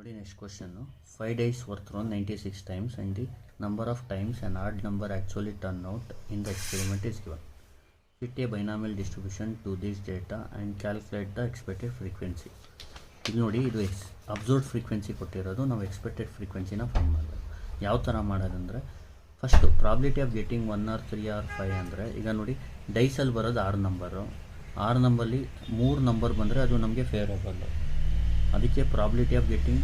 ನೋಡಿ next question 5 days were thrown 96 times and the number of times an odd number actually turned out in the experiment is given. Fit a binomial distribution to this data and calculate the expected frequency. ಇಲ್ಲಿ ನೋಡಿ ಇದು observed frequency ಕೊಟ್ಟಿರೋದು, ನಾವು expected ಫ್ರೀಕ್ವೆನ್ಸಿನ find ಮಾಡಬೇಕು. ಯಾವ ಥರ ಮಾಡೋದಂದರೆ first probability of getting 1 or 3 or 5 ಅಂದರೆ ಈಗ ನೋಡಿ ಡೈಸಲ್ಲಿ ಬರೋದು 6 ನಂಬರು. 6 ನಂಬರ್ಲಿ 3 ನಂಬರ್ ಬಂದರೆ ಅದು ನಮಗೆ ಫೇವರಬಲ್ಲು. ಅದಕ್ಕೆ probability of getting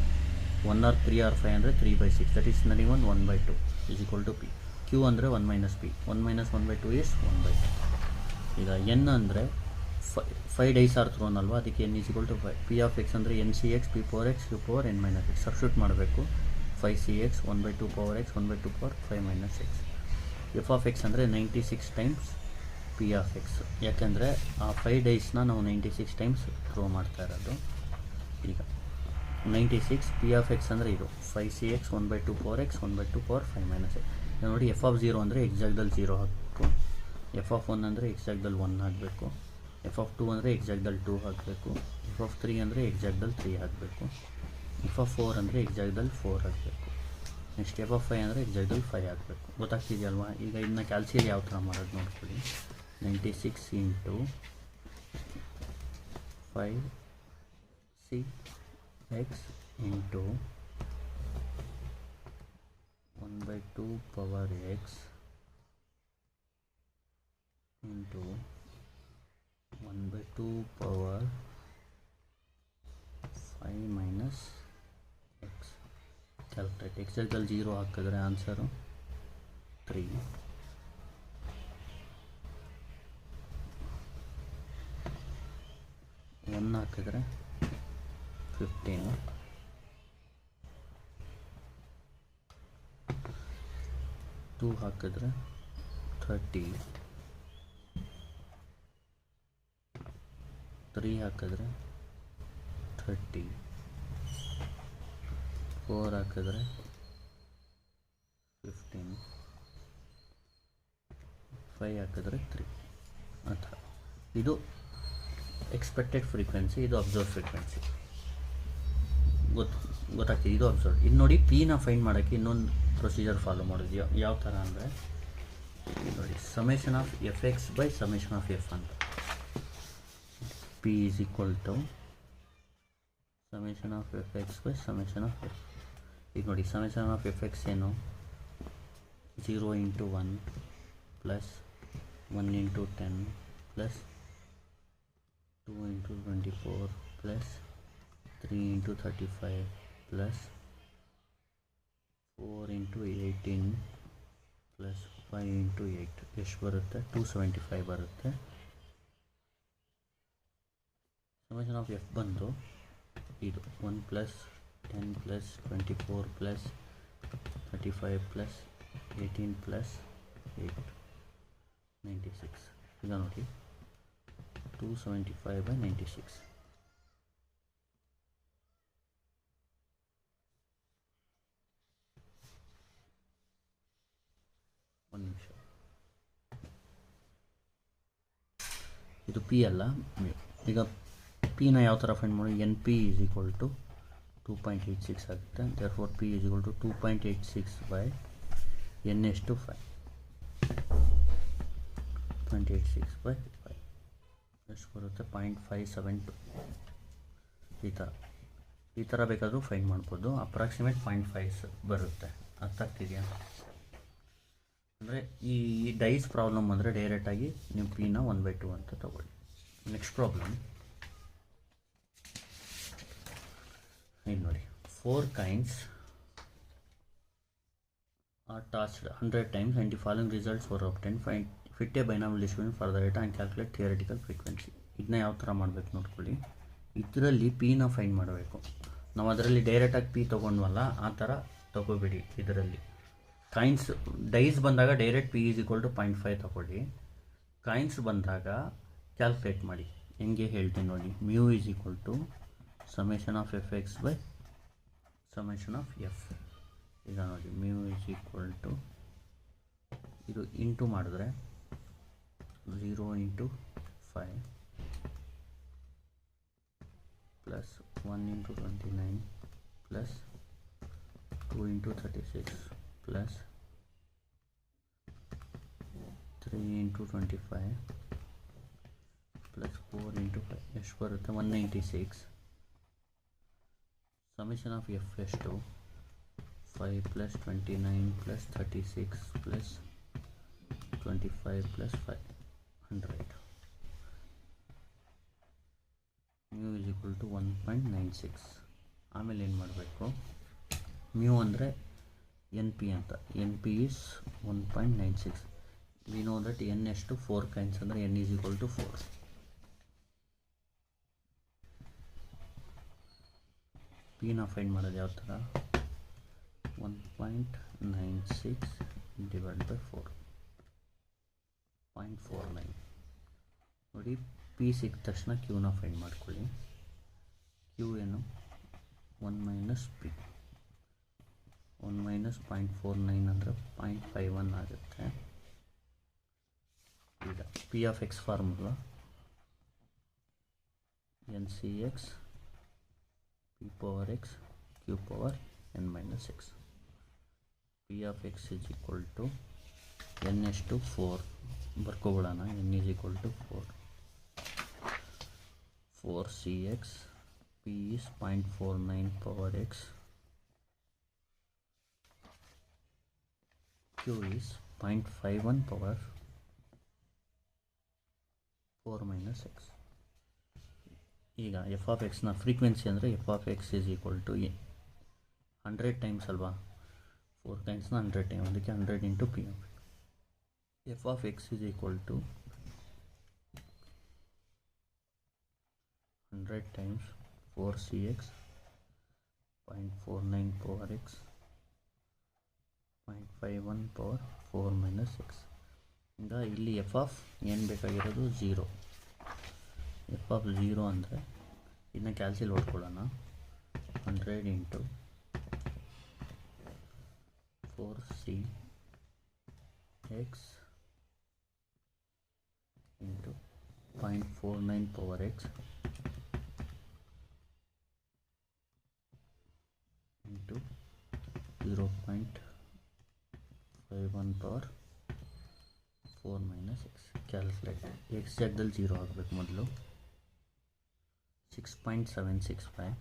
1 or 3 or 5 ಅಂದರೆ 3/6, ದಟ್ ಈಸ್ ನನಗೆ 1/2 is equal to P. Q ಅಂದರೆ 1 - p, 1 - 1/2 ಈಸ್ 1/2. ಈಗ ಎನ್ ಅಂದರೆ 5 days ಆರ್ ಥ್ರೋನ್ ಅಲ್ವಾ, ಅದಕ್ಕೆ N is equal to 5. P of X ಅಂದರೆ N C X P power X Q power N minus X substitute ಮಾಡಬೇಕು. 5cx 1/2 power X 1/2 power 5 - ಎಕ್ಸ್. F of X ಅಂದರೆ 96 times P of X, ಯಾಕೆಂದರೆ ಆ 5 daysನ ನಾವು 96 times throw ಮಾಡ್ತಾ ಇರೋದು. ಈಗ 96 ಪಿ ಆಫ್ ಎಕ್ಸ್ ಅಂದರೆ ಇದು 5cx 1/2 power X 1/2 power 5 - X. ನೋಡಿ ಎಫ್ ಆಫ್ 0 ಅಂದರೆ ಎಕ್ಸಾಕ್ಟ್ದಲ್ಲಿ 0 ಹಾಕಬೇಕು. ಎಫ್ ಆಫ್ 1 ಅಂದರೆ ಎಕ್ಸಾಕ್ಟ್ದಲ್ಲಿ 1 ಹಾಕಬೇಕು. ಎಫ್ ಆಫ್ 2 ಅಂದರೆ ಎಕ್ಸಾಕ್ಟ್ದಲ್ಲಿ 2 ಹಾಕಬೇಕು. ಎಫ್ ಆಫ್ 3 ಅಂದರೆ ಎಕ್ಸಾಕ್ಟ್ದಲ್ಲಿ 3 ಹಾಕಬೇಕು. ಎಫ್ ಆಫ್ 4 ಅಂದರೆ ಎಕ್ಸಾಕ್ಟ್ದಲ್ಲಿ 4 ಹಾಕಬೇಕು. ನೆಕ್ಸ್ಟ್ ಎಫ್ ಆಫ್ 5 ಅಂದರೆ ಎಕ್ಸಾಕ್ಟ್ದಲ್ಲಿ 5 ಹಾಕಬೇಕು. ಗೊತ್ತಾಗ್ತಿದೆಯಲ್ವಾ? ಈಗ ಇದನ್ನ ಕ್ಯಾಲ್ಸಿಯಲ್ಲಿ ಯಾವ ಥರ ಮಾಡೋದು ನೋಡ್ಕೊಳ್ಳಿ. 96 into 5cx into 1/2 power X into 1/2 power 5 - X. Calculate. Exactly 0 ಹಾಕಿದ್ರೆ ಆನ್ಸರು 3. 1 ಹಾಕಿದ್ರೆ 15. 2 ಹಾಕಿದ್ರೆ 30. 3 ಹಾಕಿದ್ರೆ 30. 4 ಹಾಕಿದ್ರೆ 15. 5 ಹಾಕಿದ್ರೆ 3. ಆ ಥರ. ಇದು ಎಕ್ಸ್ಪೆಕ್ಟೆಡ್ ಫ್ರೀಕ್ವೆನ್ಸಿ, ಇದು ಅಬ್ಸರ್ವ್ ಫ್ರೀಕ್ವೆನ್ಸಿ. ಗೊತ್ತಾಗ್ತಿದೆ, ಇದು ಅಬ್ಸರ್ವ್. ಇದು ನೋಡಿ ಪಿನ ಫೈಂಡ್ ಮಾಡೋಕ್ಕೆ ಇನ್ನೊಂದು ಪ್ರೊಸೀಜರ್ ಫಾಲೋ ಮಾಡೋದು. ಯಾವ ಥರ ಅಂದರೆ ನೋಡಿ summation of F X by summation of F ಅಂತ. P is equal to summation of F X by summation of F. ಈಗ ನೋಡಿ ಸಮೇಷನ್ ಆಫ್ ಎಫ್ ಎಕ್ಸ್ ಏನು 0 × 1 plus 1 × 10 plus 2 × 24 plus 3 × 35 plus 4 × 18 plus 5 × 8 ಎಷ್ಟು ಬರುತ್ತೆ? 275 ಬರುತ್ತೆ. ಸಮೇಷನ್ ಆಫ್ ಎಫ್ ಬಂದು ಇದು 1 plus 10 plus 24 plus 35 plus 18 plus 8 96. ಈಗ ನೋಡಿ 275/96. ಒಂದು ನಿಮಿಷ. ಇದು ಪಿ ಅಲ್ಲ. ಈಗ ಪಿನ ಯಾವ ಥರ ಫೈಂಡ್ ಮಾಡಿ? N P is equal to 2.86 ಆಗುತ್ತೆ. Therefore P is equal to 2.86/n ಎಷ್ಟು 5. 2.86/5 ಎಷ್ಟು ಬರುತ್ತೆ? 0.572. ಈ ಥರ ಬೇಕಾದರೂ ಫೈಂಡ್ ಮಾಡ್ಬೋದು. ಅಪ್ರಾಕ್ಸಿಮೇಟ್ 0.5 ಬರುತ್ತೆ. ಅರ್ಥ ಆಗ್ತಿದೆಯಾ? ಅಂದರೆ ಈ ಡೈಸ್ ಪ್ರಾಬ್ಲಮ್ ಅಂದರೆ ಡೈರೆಕ್ಟಾಗಿ ನೀವು ಪಿನ 1/2 ಅಂತ ತಗೊಳ್ಳಿ. ನೆಕ್ಸ್ಟ್ ಪ್ರಾಬ್ಲಮ್ ಇದು ನೋಡಿ. 4 coins are tossed 100 times and the following results were obtained. Fit a binomial distribution for the data and calculate theoretical frequency. ಇದನ್ನ ಯಾವ ಥರ ಮಾಡಬೇಕು ನೋಡ್ಕೊಳ್ಳಿ. ಇದರಲ್ಲಿ ಪಿನ ಫೈಂಡ್ ಮಾಡಬೇಕು. ನಾವು ಅದರಲ್ಲಿ ಡೈರೆಕ್ಟಾಗಿ ಪಿ ತೊಗೊಂಡ್ವಲ್ಲ, ಆ ಥರ ತೊಗೋಬೇಡಿ. ಇದರಲ್ಲಿ ಕಾಯಿನ್ಸ್ ಡೈಸ್ ಬಂದಾಗ direct P is equal to 0.5 ತಗೊಳ್ಳಿ. ಕಾಯಿನ್ಸ್ ಬಂದಾಗ ಕ್ಯಾಲ್ಕುಲೇಟ್ ಮಾಡಿ. ಹೆಂಗೆ ಹೇಳ್ತೀನಿ ನೋಡಿ. Mu is equal to summation of F X by summation of F. ಈಗ ನೋಡಿ ಮ್ಯೂ ಈಸ್ ಈಕ್ವಲ್ ಟು ಇದು ಇಂಟು ಮಾಡಿದ್ರೆ 0 × 5 plus 1 × 29 plus 2 into 36 plus 3 into 25 plus 4 into 5 ಎಷ್ಟು ಬರುತ್ತೆ 196 summation of f ಎಷ್ಟು 5 plus 29 plus 36 plus 25 plus 500 mu is equal to 1.96 ಆಮೇಲೆ ಏನು ಮಾಡಬೇಕು mu ಅಂದರೆ ಎನ್ ಪಿ ಅಂತ N P is 1.96 we know that N ಎಷ್ಟು 4 ಕೈನ್ಸ್ ಅಂದರೆ ಎನ್ ಈಸ್ ಈಕ್ವಲ್ ಟು 4 ಪಿನ ಫೈಂಡ್ ಮಾಡೋದು ಯಾವ ಥರ 1.96 ಡಿವೈಡ್ ಬೈ 4.49 ನೋಡಿ ಪಿ ಸಿಕ್ಕ ತಕ್ಷಣ ಕ್ಯೂನ ಫೈಂಡ್ ಮಾಡ್ಕೊಳ್ಳಿ ಕ್ಯೂ ಏನು 1 ಮೈನಸ್ ಪಿ 1 ಮೈನಸ್ 0.49 ಅಂದರೆ 0.51 ಆಗುತ್ತೆ ಈಗ P of X formula N C X P power X Q power n minus x p of x is equal to n ಎಷ್ಟು 4 ಬರ್ಕೋಬಿಡೋಣ n is equal to 4 cx p is 0.49 power x q is 0.51 power 4 minus x ಈಗ f of x ನ frequency ಅಂದರೆ f of x is equal to 100 times ಅಲ್ವಾ 4 ಟೈಮ್ಸ್ನ 100 time ಅದಕ್ಕೆ 100 into P F of X is equal to 100 times 4 C X 0.49 power X 0.51 power 4 minus X ಈಗ ಇಲ್ಲಿ F of ಏನು ಬೇಕಾಗಿರೋದು 0 ಎಫ್ ಆಫ್ 0 ಅಂದರೆ ಇದನ್ನ ಕ್ಯಾಲ್ಸಿಲ್ ಹೊಡ್ಕೊಳ್ಳೋಣ 100 into 4c x into 0.49 power x into 0.51 power 4 minus x calculate x ಜಾಗದಲ್ಲಿ 0 ಆಗಬೇಕು ಮೊದಲು 6.765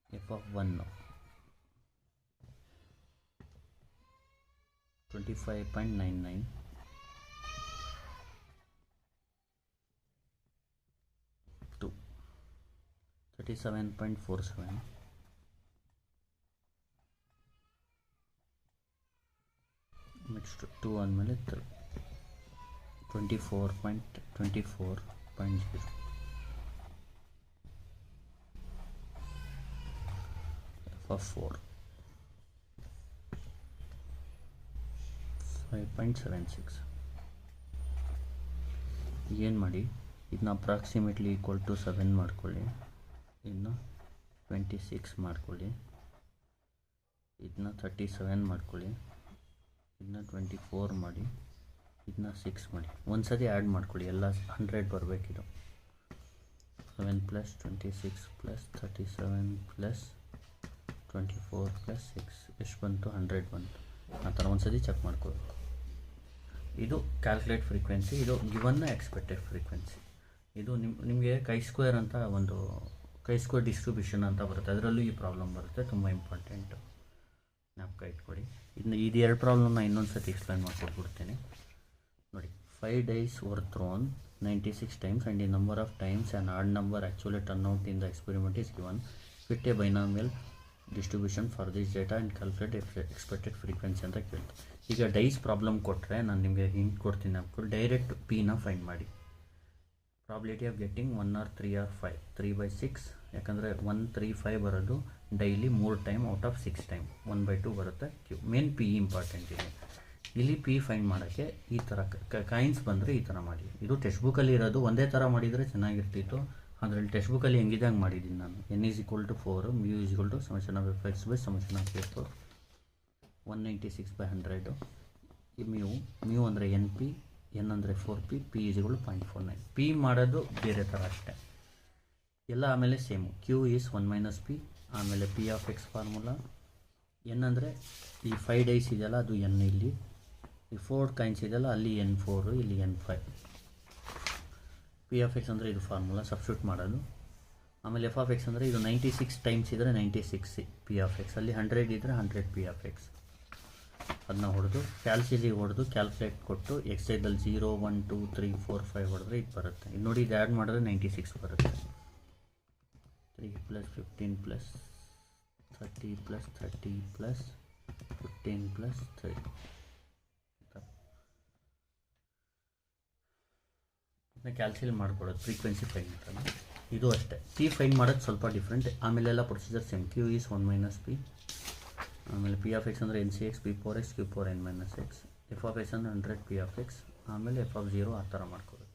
f of 1 25.99 2 37.47 next 2 ಆದಮೇಲೆ 24.24.0 f of 4 5.76 ಏನು ಮಾಡಿ ಇದನ್ನ ಅಪ್ರಾಕ್ಸಿಮೇಟ್ಲಿ ಈಕ್ವಲ್ ಟು 7 ಮಾಡ್ಕೊಳ್ಳಿ ಇನ್ನು 26 ಮಾಡ್ಕೊಳ್ಳಿ ಇದನ್ನ 37 ಮಾಡ್ಕೊಳ್ಳಿ ಇದನ್ನ 24 ಮಾಡಿ ಇದನ್ನ 6 ಮಾಡಿ ಒಂದು ಸತಿ ಆ್ಯಡ್ ಮಾಡ್ಕೊಳ್ಳಿ ಎಲ್ಲ 100 ಬರಬೇಕಿದು 7 ಪ್ಲಸ್ 26 ಪ್ಲಸ್ 37 ಪ್ಲಸ್ 24 ಪ್ಲಸ್ 6 ಎಷ್ಟು ಬಂತು 100 ಬಂತು ಆ ಥರ ಒಂದು ಸತಿ ಚೆಕ್ ಮಾಡ್ಕೋಬೇಕು ಇದು ಕ್ಯಾಲ್ಕುಲೇಟ್ ಫ್ರೀಕ್ವೆನ್ಸಿ ಇದು ಗಿವನ್ನ ಎಕ್ಸ್ಪೆಕ್ಟೆಡ್ ಫ್ರೀಕ್ವೆನ್ಸಿ ಇದು ನಿಮಗೆ ಕೈ ಸ್ಕ್ವೇರ್ ಅಂತ ಒಂದು ಕೈ ಸ್ಕ್ವೇರ್ ಡಿಸ್ಟ್ರಿಬ್ಯೂಷನ್ ಅಂತ ಬರುತ್ತೆ ಅದರಲ್ಲೂ ಈ ಪ್ರಾಬ್ಲಮ್ ಬರುತ್ತೆ ತುಂಬ ಇಂಪಾರ್ಟೆಂಟು ಜ್ಞಾಪಕ ಇಟ್ಕೊಡಿ ಇದು ಎರಡು ಪ್ರಾಬ್ಲಮ್ನ ಇನ್ನೊಂದು ಸತಿ ಎಕ್ಸ್ಪ್ಲೈನ್ ಮಾಡ್ಕೊಟ್ಬಿಡ್ತೀನಿ ನೋಡಿ 5 days were thrown 96 times and the number of times an odd number actually turned out in the experiment is given. Fit a binomial distribution for this data and calculate expected frequency ಅಂತ ಕೇಳ್ತಾರೆ. ಈಗ dies problem ಕೊಟ್ಟರೆ ನಾನು ನಿಮಗೆ hint ಕೊಡ್ತೀನಿ ಅಂದ್ಕೊಂಡು direct ಪಿನ find ಮಾಡಿ probability of getting 1 or 3 or 5 3/6 ಯಾಕಂದರೆ 1 3 5 ಬರೋದು daily 3 time out of 6 time 1/2 ಬರುತ್ತೆ ಕ್ಯೂ ಮೇನ್ ಪಿ ಇಂಪಾರ್ಟೆಂಟ್ ಇದೆ ಇಲ್ಲಿ ಪಿ ಫೈಂಡ್ ಮಾಡೋಕ್ಕೆ ಈ ಥರ ಕಾಯಿನ್ಸ್ ಬಂದರೆ ಈ ಥರ ಮಾಡಿ ಇದು ಟೆಕ್ಸ್ಟ್ ಬುಕ್ಕಲ್ಲಿ ಇರೋದು ಒಂದೇ ಥರ ಮಾಡಿದರೆ ಚೆನ್ನಾಗಿರ್ತಿತ್ತು ಅದರಲ್ಲಿ ಟೆಕ್ಸ್ಟ್ ಬುಕ್ಕಲ್ಲಿ ಹೆಂಗಿದೆ ಹಂಗೆ ಮಾಡಿದ್ದೀನಿ ನಾನು n is equal to 4 mu is equal to summation of f x by summation of f 196/100 ಈ mu ಅಂದರೆ ಎನ್ ಪಿ ಎನ್ ಅಂದರೆ 4p p is equal to 0.49 P ಮಾಡೋದು ಬೇರೆ ಥರ ಅಷ್ಟೇ ಎಲ್ಲ ಆಮೇಲೆ same. Q is 1 minus P, ಆಮೇಲೆ P of X formula. N ಅಂದರೆ ಈ 5 ಡೈಸ್ ಇದೆಯಲ್ಲ ಅದು ಎನ್, ಇಲ್ಲಿ ಈ 4 ಕಾಯಿನ್ಸ್ ಇದೆಯಲ್ಲ ಅಲ್ಲಿ N4, ಇಲ್ಲಿ N5. ಪಿ ಆಫ್ ಎಕ್ಸ್ ಅಂದರೆ ಇದು ಫಾರ್ಮುಲಾ ಸಬ್ಸ್ಟಿಟ್ಯೂಟ್ ಮಾಡೋದು. ಆಮೇಲೆ ಎಫ್ ಆಫ್ ಎಕ್ಸ್ ಅಂದರೆ ಇದು 96 ಟೈಮ್ಸ್ ಇದ್ದರೆ 96 ಪಿ ಆಫ್ ಎಕ್ಸ್, ಅಲ್ಲಿ 100 ಇದ್ದರೆ 100 ಪಿ ಆಫ್ ಎಕ್ಸ್. ಅದನ್ನ ಹೊಡೆದು ಕ್ಯಾಲ್ಸಿಲಿಗೆ ಹೊಡೆದು ಕ್ಯಾಲ್ಕುಲೇಟ್ ಕೊಟ್ಟು ಎಕ್ಸೈದಲ್ಲಿ 0 1 2 3 4 5 ಹೊಡೆದ್ರೆ ಇದು ಬರುತ್ತೆ. ಇದು ನೋಡಿ, ಇದು ಆ್ಯಡ್ ಮಾಡಿದ್ರೆ 96 ಬರುತ್ತೆ. 3 + 15 + 30 + 30 + 15 + 3. ಇದನ್ನ ಕ್ಯಾಲ್ಸಿಲ್ ಮಾಡ್ಕೊಳ್ಳೋದು, ಫ್ರೀಕ್ವೆನ್ಸಿ ಫೈಂಡ್ ಮಾಡೋದು. ಇದು ಅಷ್ಟೇ. ಪಿ ಫೈಂಡ್ ಮಾಡೋದು ಸ್ವಲ್ಪ ಡಿಫ್ರೆಂಟ್. ಆಮೇಲೆಲ್ಲ procedure same. Q is 1 minus P, ಆಮೇಲೆ ಪಿ ಆಫ್ ಎಕ್ಸ್ ಅಂದರೆ NC(x), P4x, Q4n - x. F of X ಅಂದರೆ 100 ಪಿ ಆಫ್ ಎಕ್ಸ್, ಆಮೇಲೆ ಎಫ್ ಆಫ್ 0 ಆ ಥರ ಮಾಡ್ಕೊಳ್ಳೋದು.